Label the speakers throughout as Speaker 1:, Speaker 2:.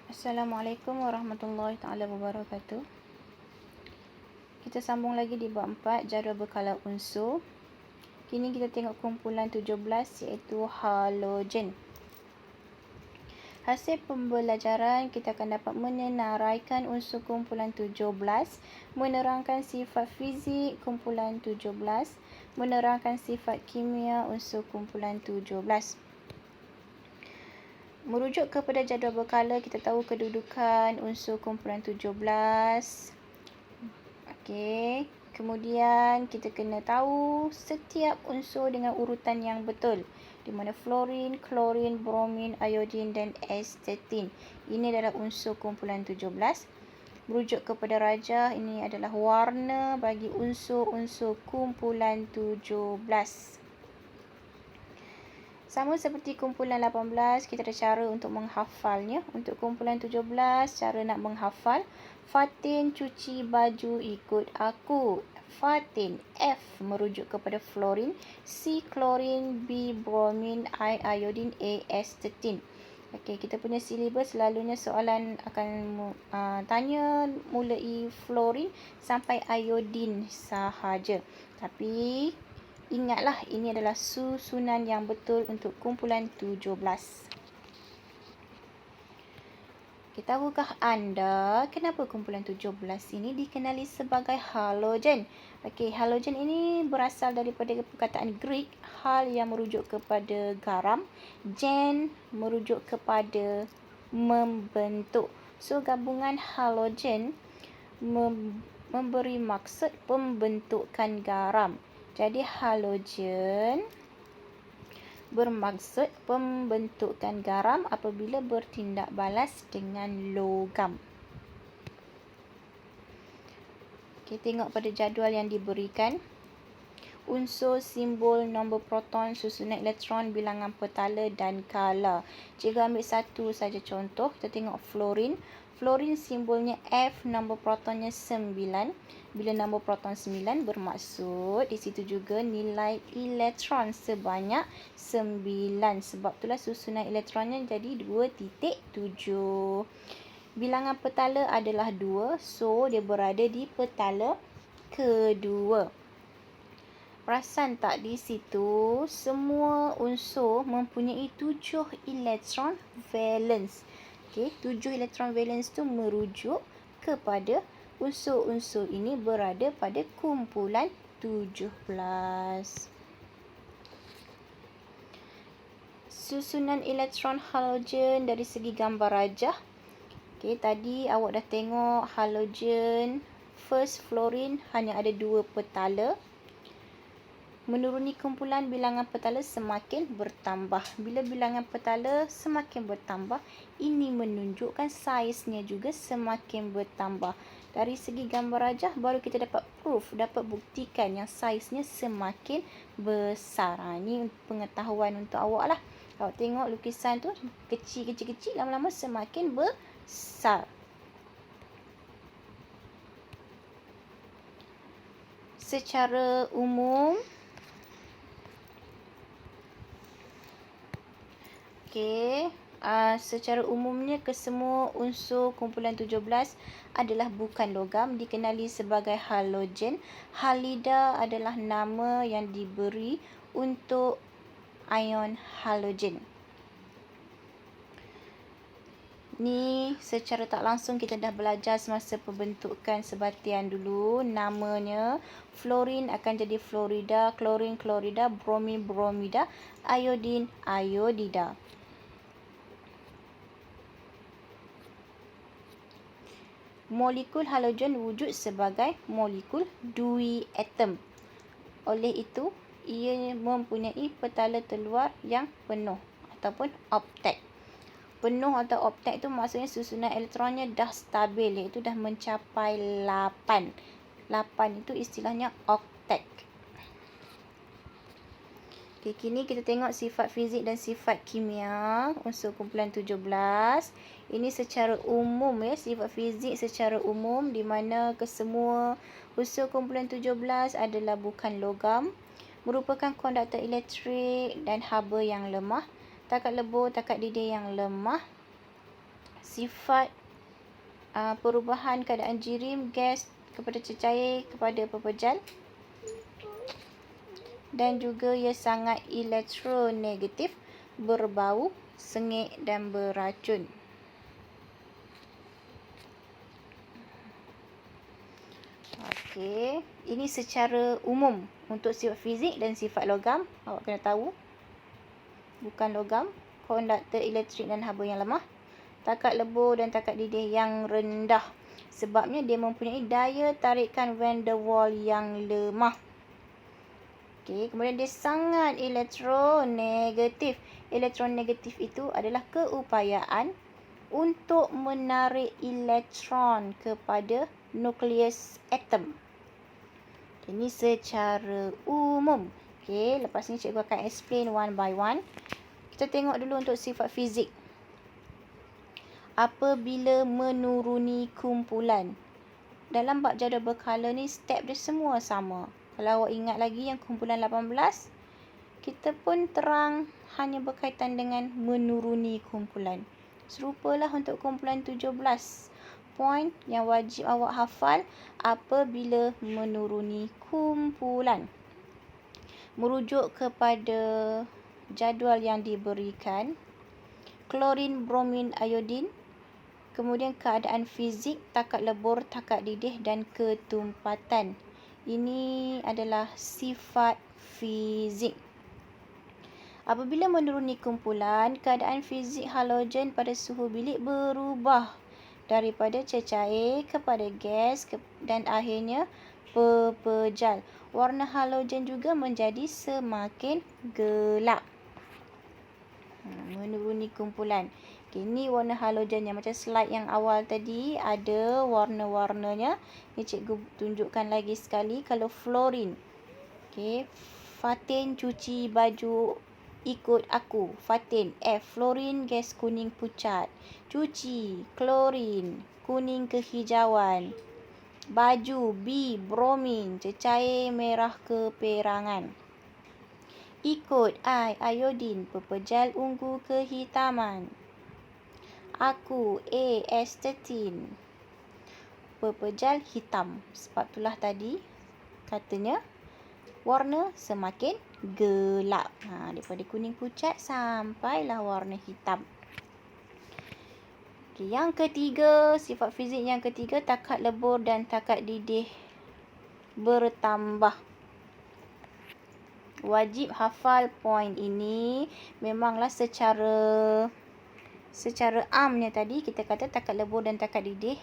Speaker 1: Assalamualaikum warahmatullahi taala wabarakatuh. Kita sambung lagi di bab 4 jadual berkala unsur. Kini kita tengok kumpulan 17 iaitu halogen. Hasil pembelajaran kita akan dapat menenaraikan unsur kumpulan 17, menerangkan sifat fizik kumpulan 17, menerangkan sifat kimia unsur kumpulan 17. Merujuk kepada jadual berkala, kita tahu kedudukan unsur kumpulan 17. Okey, kemudian kita kena tahu setiap unsur dengan urutan yang betul, di mana fluorin, klorin, bromin, iodin dan asetin. Ini adalah unsur kumpulan 17. Merujuk kepada rajah, ini adalah warna bagi unsur-unsur kumpulan 17. Sama seperti kumpulan 18, kita ada cara untuk menghafalnya. Untuk kumpulan 17, cara nak menghafal. Fatin cuci baju ikut aku. Fatin. F merujuk kepada fluorin. C klorin. B bromin. I iodin. A asetin. Okey, kita punya silibus selalunya soalan akan tanya mulai fluorin sampai iodin sahaja. Tapi ingatlah, ini adalah susunan yang betul untuk kumpulan 17. Tahukah anda kenapa kumpulan 17 ini dikenali sebagai halogen? Okey, halogen ini berasal daripada perkataan Greek, hal yang merujuk kepada garam, gen merujuk kepada membentuk. So, gabungan halogen memberi maksud pembentukan garam. Jadi halogen bermaksud pembentukan garam apabila bertindak balas dengan logam. Kita tengok pada jadual yang diberikan. Unsur, simbol, nombor proton, susunan elektron, bilangan petala dan kala. Cikgu ambil satu saja contoh. Kita tengok fluorin. Fluorin simbolnya F, nombor protonnya 9. Bila nombor proton 9 bermaksud di situ juga nilai elektron sebanyak 9. Sebab itulah susunan elektronnya jadi 2.7. Bilangan petala adalah 2. So, dia berada di petala kedua. Perasan tak di situ semua unsur mempunyai 7 elektron valence. Okey, 7 elektron valence tu merujuk kepada unsur-unsur ini berada pada kumpulan 17. Susunan elektron halogen dari segi gambar rajah. Okey, tadi awak dah tengok halogen first fluorin hanya ada 2 petala. Menuruni kumpulan, bilangan petala semakin bertambah. Bila bilangan petala semakin bertambah, ini menunjukkan saiznya juga semakin bertambah. Dari segi gambar rajah, baru kita dapat proof, dapat buktikan yang saiznya semakin besar. Ini pengetahuan untuk awak lah. Awak tengok lukisan tu, kecil-kecil, lama-lama semakin besar. Secara umum, secara umumnya kesemua unsur kumpulan 17 adalah bukan logam, dikenali sebagai halogen. Halida adalah nama yang diberi untuk ion halogen. Ni secara tak langsung kita dah belajar semasa pembentukan sebatian dulu. Namanya fluorin akan jadi fluorida, klorin klorida, bromin bromida, iodin iodida. Molekul halogen wujud sebagai molekul duiatom. Oleh itu, ia mempunyai petala terluar yang penuh ataupun oktet. Penuh atau oktet itu maksudnya susunan elektronnya dah stabil, iaitu dah mencapai 8. 8 itu istilahnya oktet. Okay, kini kita tengok sifat fizik dan sifat kimia unsur kumpulan 17. Ini secara umum ya, sifat fizik secara umum di mana kesemua unsur kumpulan 17 adalah bukan logam, merupakan konduktor elektrik dan haba yang lemah, takat lebur, takat didih yang lemah. sifat perubahan keadaan jirim gas kepada cecair kepada pepejal. Dan juga ia sangat elektronegatif, berbau, sengit dan beracun. Okey, ini secara umum untuk sifat fizik dan sifat logam. Awak kena tahu. Bukan logam, konduktor elektrik dan haba yang lemah, takat lebur dan takat didih yang rendah. Sebabnya dia mempunyai daya tarikan van der Waals yang lemah. Okey, kemudian dia sangat elektronegatif. Elektronegatif itu adalah keupayaan untuk menarik elektron kepada nukleus atom. Ini secara umum. Okey, lepas ni cikgu akan explain one by one. Kita tengok dulu untuk sifat fizik. Apabila menuruni kumpulan. Dalam bab jadual berkala ni step dia semua sama. Kalau awak ingat lagi yang kumpulan 18, kita pun terang hanya berkaitan dengan menuruni kumpulan. Serupalah untuk kumpulan 17. Poin yang wajib awak hafal apabila menuruni kumpulan. Merujuk kepada jadual yang diberikan, klorin, bromin, iodin, kemudian keadaan fizik, takat lebur, takat didih dan ketumpatan. Ini adalah sifat fizik. Apabila menuruni kumpulan, keadaan fizik halogen pada suhu bilik berubah daripada cecair kepada gas dan akhirnya pepejal. Warna halogen juga menjadi semakin gelap. Menuruni kumpulan. Ini warna halogen yang macam slide yang awal tadi ada warna-warnanya. Ini cikgu tunjukkan lagi sekali. Kalau fluorin. Okey, Fatin cuci baju ikut aku. Fatin. F. Fluorin gas kuning pucat. Cuci. Klorin. Kuning kehijauan. Baju. B. Bromin. Cecair merah keperangan. Ikut. I. Iodin. Pepejal ungu kehitaman. Aku. A. Astatin. Pepejal hitam. Sebab itulah tadi katanya warna semakin gelap. Daripada kuning pucat sampailah warna hitam. Okay, yang ketiga, sifat fizik yang ketiga, takat lebur dan takat didih bertambah. Wajib hafal poin ini. Memanglah secara amnya tadi kita kata takat lebur dan takat didih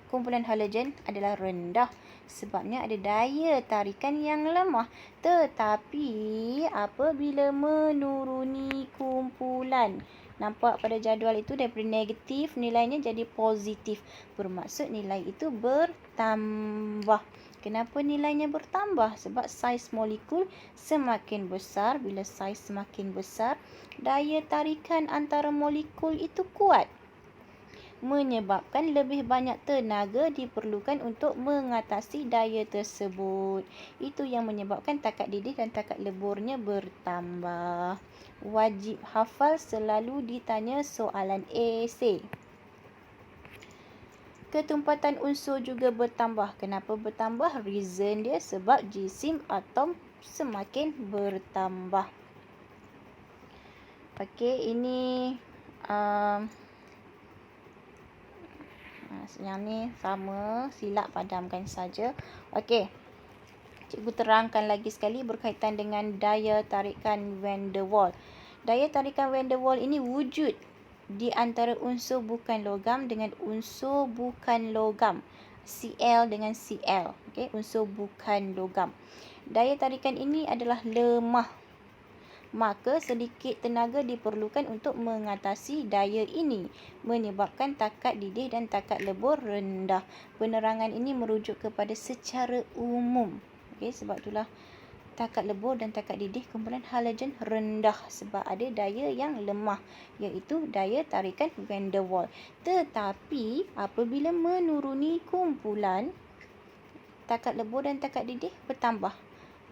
Speaker 1: kumpulan halogen adalah rendah. Sebabnya ada daya tarikan yang lemah. Tetapi apabila menuruni kumpulan, nampak pada jadual itu daripada negatif nilainya jadi positif. Bermaksud nilai itu bertambah. Kenapa nilainya bertambah? Sebab saiz molekul semakin besar. Bila saiz semakin besar, daya tarikan antara molekul itu kuat, menyebabkan lebih banyak tenaga diperlukan untuk mengatasi daya tersebut. Itu yang menyebabkan takat didih dan takat leburnya bertambah. Wajib hafal, selalu ditanya soalan esei. Ketumpatan unsur juga bertambah. Kenapa bertambah? Reason dia sebab jisim atom semakin bertambah. Okey, ini yang ni sama, silap padamkan saja. Okey. Cikgu terangkan lagi sekali berkaitan dengan daya tarikan van der Waals. Daya tarikan van der Waals ini wujud di antara unsur bukan logam dengan unsur bukan logam. Cl dengan Cl. Okey, unsur bukan logam. Daya tarikan ini adalah lemah. Maka sedikit tenaga diperlukan untuk mengatasi daya ini, menyebabkan takat didih dan takat lebur rendah. Penerangan ini merujuk kepada secara umum. Okey, sebab itulah takat lebur dan takat didih kumpulan halogen rendah sebab ada daya yang lemah, iaitu daya tarikan van der Waals. Tetapi apabila menuruni kumpulan, takat lebur dan takat didih bertambah.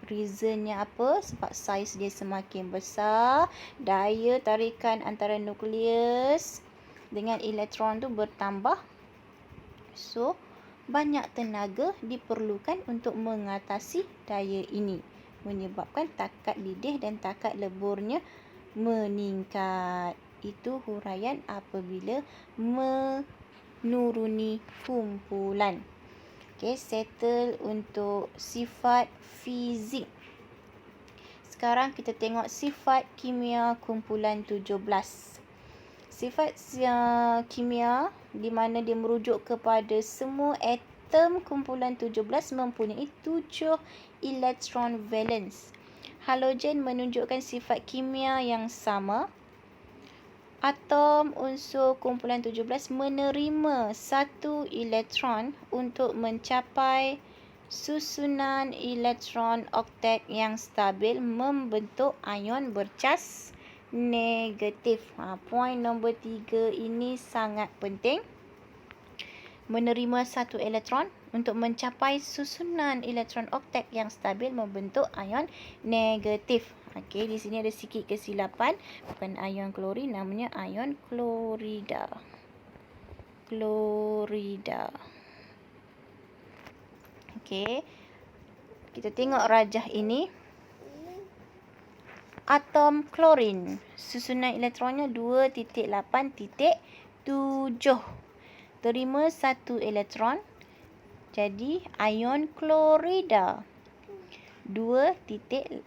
Speaker 1: Reasonnya apa? Sebab saiz dia semakin besar, daya tarikan antara nukleus dengan elektron tu bertambah. So, banyak tenaga diperlukan untuk mengatasi daya ini, menyebabkan takat lidih dan takat leburnya meningkat. Itu huraian apabila menuruni kumpulan. Okey, settle untuk sifat fizik. Sekarang kita tengok sifat kimia kumpulan 17. Sifat kimia di mana dia merujuk kepada semua atom kumpulan 17 mempunyai 7 elektron valence. Halogen menunjukkan sifat kimia yang sama. Atom unsur kumpulan 17 menerima 1 elektron untuk mencapai susunan elektron oktet yang stabil membentuk ion bercas negatif. Poin nombor 3 ini sangat penting. Menerima 1 elektron untuk mencapai susunan elektron oktet yang stabil membentuk ion negatif. Okey, di sini ada sikit kesilapan. Bukan ion klorin, namanya ion klorida. Klorida. Okey. Kita tengok rajah ini. Atom klorin. Susunan elektronnya 2.8.7. Terima 1 elektron. Jadi ion klorida. 2.8.8.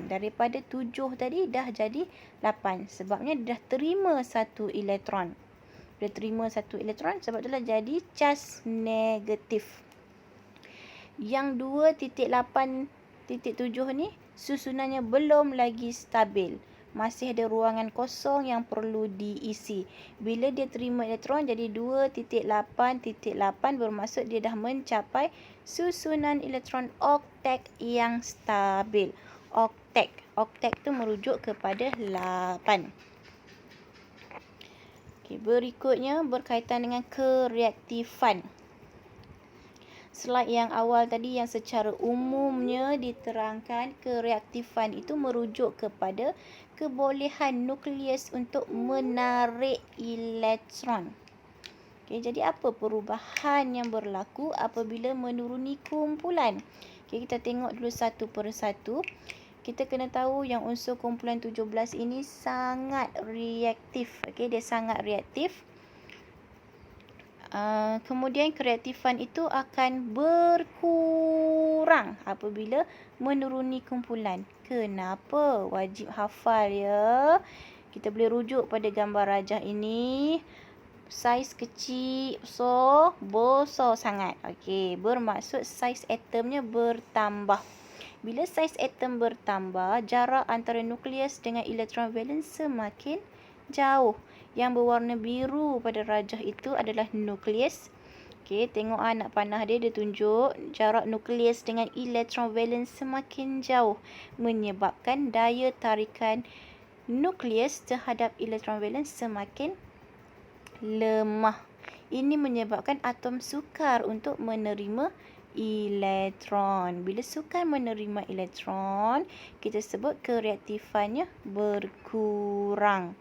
Speaker 1: Daripada 7 tadi dah jadi 8. Sebabnya dah terima 1 elektron. Dah terima 1 elektron, sebab itulah jadi cas negatif. Yang 2.8.7 ni susunannya belum lagi stabil. Masih ada ruangan kosong yang perlu diisi. Bila dia terima elektron jadi 2.8.8 bermaksud dia dah mencapai susunan elektron oktet yang stabil. Oktet. Oktet tu merujuk kepada 8. Okey, berikutnya berkaitan dengan kereaktifan. Slide yang awal tadi yang secara umumnya diterangkan kereaktifan itu merujuk kepada kebolehan nukleus untuk menarik elektron. Okey, jadi apa perubahan yang berlaku apabila menuruni kumpulan? Okey, kita tengok dulu satu persatu. Kita kena tahu yang unsur kumpulan 17 ini sangat reaktif. Okey, dia sangat reaktif. Kemudian kereaktifan itu akan berkurang apabila menuruni kumpulan. Kenapa? Wajib hafal ya. Kita boleh rujuk pada gambar rajah ini. Saiz kecil, so besar sangat. Okey, bermaksud saiz atomnya bertambah. Bila saiz atom bertambah, jarak antara nukleus dengan elektron valens semakin jauh. Yang berwarna biru pada rajah itu adalah nukleus. Okey, tengok nak panah dia tunjuk jarak nukleus dengan elektron valens semakin jauh, menyebabkan daya tarikan nukleus terhadap elektron valens semakin lemah. Ini menyebabkan atom sukar untuk menerima elektron. Bila sukar menerima elektron, kita sebut kereaktifannya berkurang.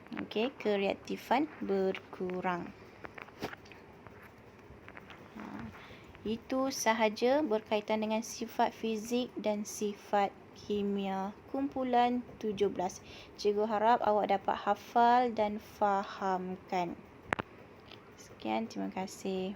Speaker 1: Okey, kereaktifan berkurang. Itu sahaja berkaitan dengan sifat fizik dan sifat kimia kumpulan 17. Cikgu harap awak dapat hafal dan fahamkan. Sekian, terima kasih.